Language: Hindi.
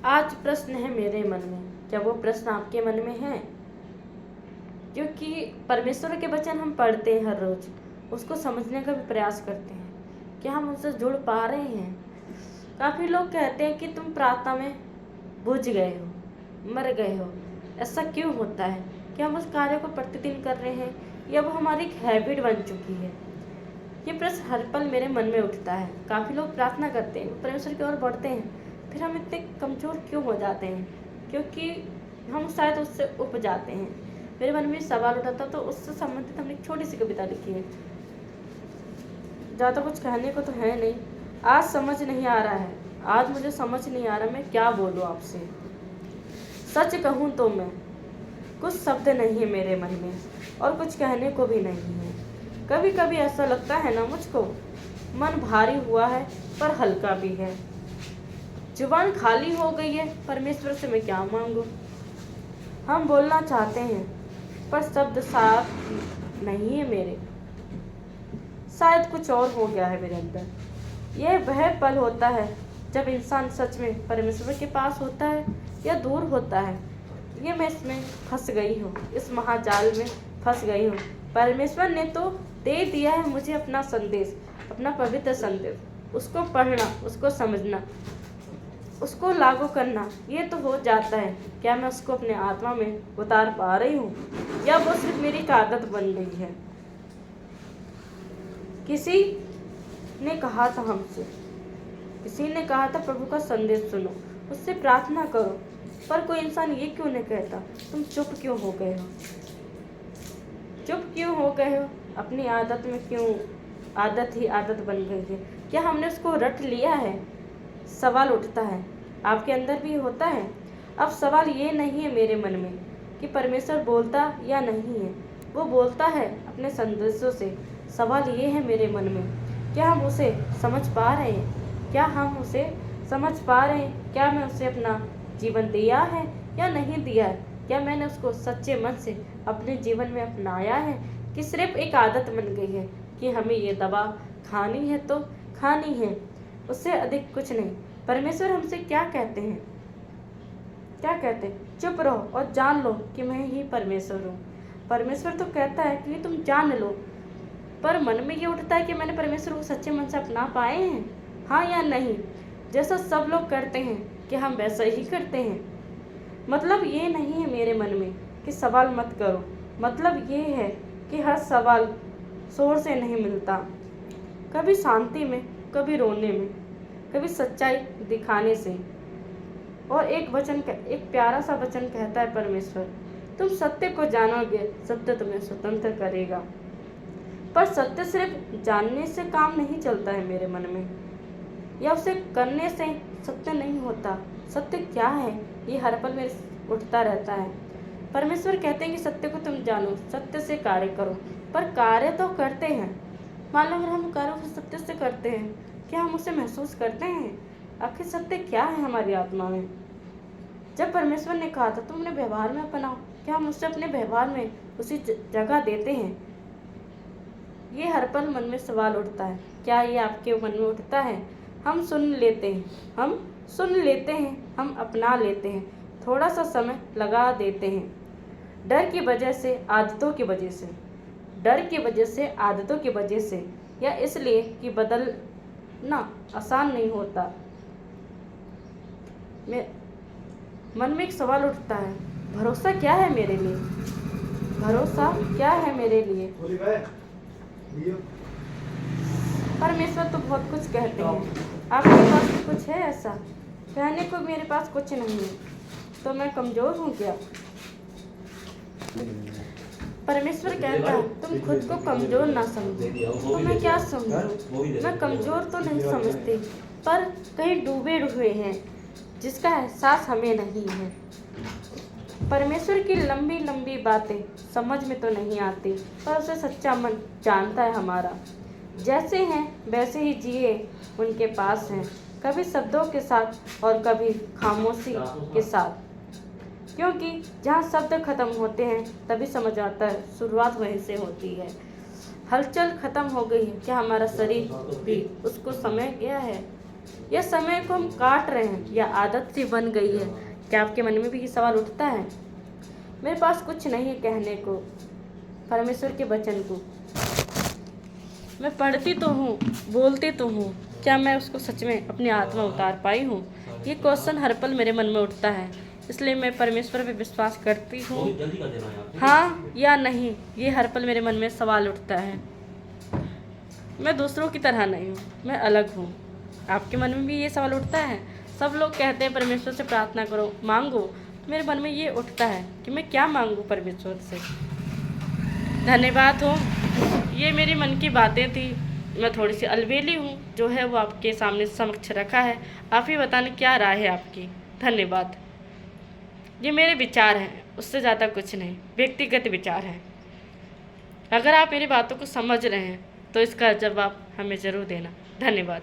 आज प्रश्न है मेरे मन में, क्या वो प्रश्न आपके मन में है? क्योंकि परमेश्वर के वचन हम पढ़ते हैं हर रोज, उसको समझने का भी प्रयास करते हैं। क्या हम उससे जुड़ पा रहे हैं? काफ़ी लोग कहते हैं कि तुम प्रार्थना में बुझ गए हो, मर गए हो। ऐसा क्यों होता है? क्या हम उस कार्य को प्रतिदिन कर रहे हैं या वो हमारी एक हैबिट बन चुकी है? ये प्रश्न हर पल मेरे मन में उठता है। काफ़ी लोग प्रार्थना करते हैं, परमेश्वर की ओर बढ़ते हैं, फिर हम इतने कमज़ोर क्यों हो जाते हैं? क्योंकि हम शायद उससे उब जाते हैं। मेरे मन में सवाल उठा था, तो उससे संबंधित हमने एक छोटी सी कविता लिखी है। ज़्यादा कुछ कहने को तो है नहीं। आज समझ नहीं आ रहा है, आज मुझे समझ नहीं आ रहा मैं क्या बोलूँ आपसे। सच कहूँ तो मैं कुछ शब्द नहीं है मेरे मन में, और कुछ कहने को भी नहीं है। कभी कभी ऐसा लगता है ना मुझको, मन भारी हुआ है पर हल्का भी है। जुबान खाली हो गई है, परमेश्वर से मैं क्या मांगूं? हम बोलना चाहते हैं पर शब्द साफ नहीं है मेरे। शायद कुछ और हो गया है मेरे अंदर। यह वह पल होता है जब इंसान सच में परमेश्वर के पास होता है या दूर होता है। ये मैं इसमें फंस गई हूँ, इस महाजाल में फंस गई हूँ। परमेश्वर ने तो दे दिया है मुझे अपना संदेश, अपना पवित्र संदेश। उसको पढ़ना, उसको समझना, उसको लागू करना, ये तो हो जाता है। क्या मैं उसको अपने आत्मा में उतार पा रही हूँ या वो सिर्फ मेरी एक आदत बन गई है? किसी ने कहा था हमसे, किसी ने कहा था प्रभु का संदेश सुनो, उससे प्रार्थना करो। पर कोई इंसान ये क्यों नहीं कहता, तुम चुप क्यों हो गए हो? चुप क्यों हो गए हो? अपनी आदत में क्यों आदत ही आदत बन गई है? क्या हमने उसको रट लिया है? सवाल उठता है, आपके अंदर भी होता है। अब सवाल ये नहीं है मेरे मन में कि परमेश्वर बोलता या नहीं है, वो बोलता है अपने संदेशों से। सवाल ये है मेरे मन में, क्या हम उसे समझ पा रहे हैं? क्या हम उसे समझ पा रहे हैं? क्या मैं उसे अपना जीवन दिया है या नहीं दिया है? क्या मैंने उसको सच्चे मन से अपने जीवन में अपनाया है कि सिर्फ एक आदत बन गई है कि हमें ये दवा खानी है तो खानी है, उससे अधिक कुछ नहीं। परमेश्वर हमसे क्या कहते हैं? क्या कहते हैं? चुप रहो और जान लो कि मैं ही परमेश्वर हूँ। परमेश्वर तो कहता है कि तुम जान लो, पर मन में ये उठता है कि मैंने परमेश्वर को सच्चे मन से अपना पाए हैं, हाँ या नहीं? जैसा सब लोग करते हैं कि हम वैसा ही करते हैं। मतलब ये नहीं है मेरे मन में कि सवाल मत करो, मतलब ये है कि हर सवाल शोर से नहीं मिलता। कभी शांति में, कभी रोने में, कभी सच्चाई दिखाने से। और एक प्यारा सा वचन कहता है परमेश्वर, तुम सत्य को जानोगे, सत्य तुम्हें स्वतंत्र करेगा। पर सत्य सिर्फ जानने से काम नहीं चलता है मेरे मन में, या उसे करने से सत्य नहीं होता। सत्य क्या है, ये हर पल मेरे उठता रहता है। परमेश्वर कहते हैं कि सत्य को तुम जानो, सत्य से कार्य करो। पर कार्य तो करते हैं। मान लो अगर हम कार्य को सत्य से करते हैं, क्या हम उसे महसूस करते हैं? आखिर सत्य क्या है हमारी आत्मा में? जब परमेश्वर ने कहा था तुम अपने व्यवहार में अपनाओ, क्या हम उससे अपने व्यवहार में उसी जगह देते हैं? ये हर पल मन में सवाल उठता है। क्या ये आपके मन में उठता है? हम सुन लेते हैं, हम अपना लेते हैं, थोड़ा सा समय लगा देते हैं। डर की वजह से, आदतों की वजह से, आदतों की वजह से, या इसलिए कि बदलना आसान नहीं होता। मन में एक सवाल उठता है, भरोसा क्या है मेरे लिए? भरोसा क्या है मेरे लिए? परमेश्वर तो बहुत कुछ कहते हैं, आपके पास भी कुछ है ऐसा? कहने को मेरे पास कुछ नहीं है, तो मैं कमज़ोर हूँ क्या? परमेश्वर कहता है तुम खुद को कमज़ोर ना समझो, तो मैं क्या समझूं? मैं कमज़ोर तो नहीं समझती, पर कहीं डूबे हुए हैं जिसका एहसास हमें नहीं है। परमेश्वर की लंबी लंबी बातें समझ में तो नहीं आती, पर उसे सच्चा मन जानता है हमारा। जैसे हैं वैसे ही जिए उनके पास हैं, कभी शब्दों के साथ और कभी खामोशी के साथ। क्योंकि जहाँ शब्द खत्म होते हैं तभी समझ आता है शुरुआत वहीं से होती है। हलचल खत्म हो गई है, क्या हमारा शरीर भी उसको समय गया है? या समय को हम काट रहे हैं या आदत सी बन गई है? क्या आपके मन में भी ये सवाल उठता है? मेरे पास कुछ नहीं है कहने को परमेश्वर के वचन को। मैं पढ़ती तो हूँ, बोलती तो हूँ, क्या मैं उसको सच में अपनी आत्मा उतार पाई हूँ? ये क्वेश्चन हर पल मेरे मन में उठता है, इसलिए मैं परमेश्वर पे विश्वास करती हूँ हाँ या नहीं, ये हर पल मेरे मन में सवाल उठता है। मैं दूसरों की तरह नहीं हूँ, मैं अलग हूँ। आपके मन में भी ये सवाल उठता है? सब लोग कहते हैं परमेश्वर से प्रार्थना करो, मांगो। मेरे मन में ये उठता है कि मैं क्या मांगूँ परमेश्वर से। धन्यवाद हो, ये मेरी मन की बातें थी। मैं थोड़ी सी अलबेली हूँ, जो है वो आपके सामने समक्ष रखा है। आप ही बताने क्या राय है आपकी। धन्यवाद। ये मेरे विचार हैं, उससे ज़्यादा कुछ नहीं, व्यक्तिगत विचार हैं। अगर आप मेरी बातों को समझ रहे हैं तो इसका जवाब हमें ज़रूर देना। धन्यवाद।